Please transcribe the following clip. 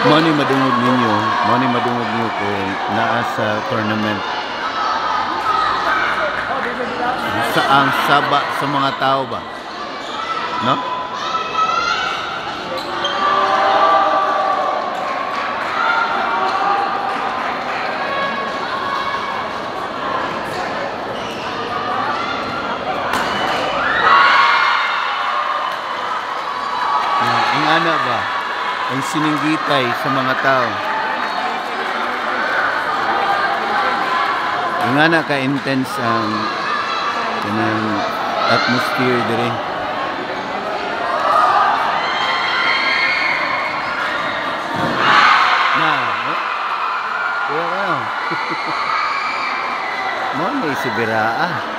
Money madungog ninyo, money madungog niyo kung naa sa tournament. Sa ang saba sa mga tao ba? No? Ingana ba? Ang sininggitay sa mga tao. Ingana ka-intense ang kanang atmosphere dire. Na, kuya ka no? Mo may si Biraa.